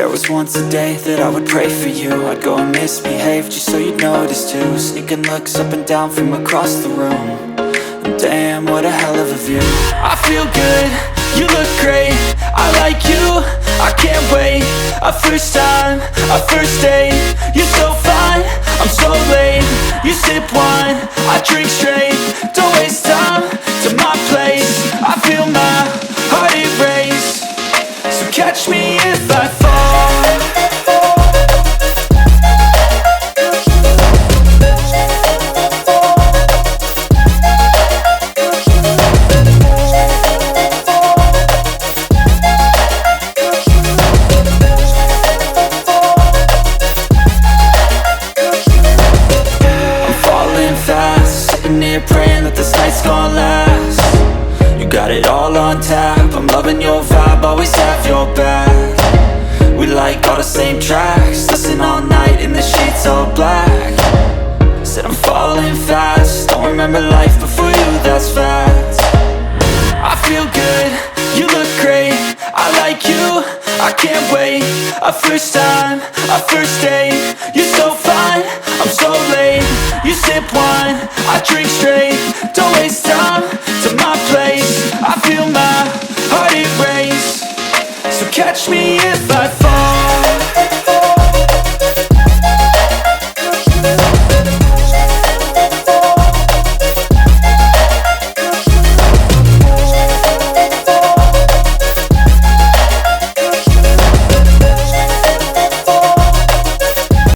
There was once a day that I would pray for you. I'd go and misbehave just so you'd notice too. Sneaking looks up and down from across the room. And damn, what a hell of a view. I feel good, you look great, I like you, I can't wait. A first time, a first date. You're so fine, I'm so late. You sip wine, I drink straight. Don't waste time to my place. I feel my heart erase. So catch me if I fall. Praying that this night's gonna last. You got it all on tap, I'm loving your vibe, always have your back. We like all the same tracks, listen all night in the sheets all black. Said I'm falling fast, don't remember life before you, that's fact. I feel good, you look great, I like you, I can't wait. A first time, a first date. You're so fine, I'm so late. You sip wine, I drink straight. Don't waste time to my place. I feel my heart erase. So catch me if I fall.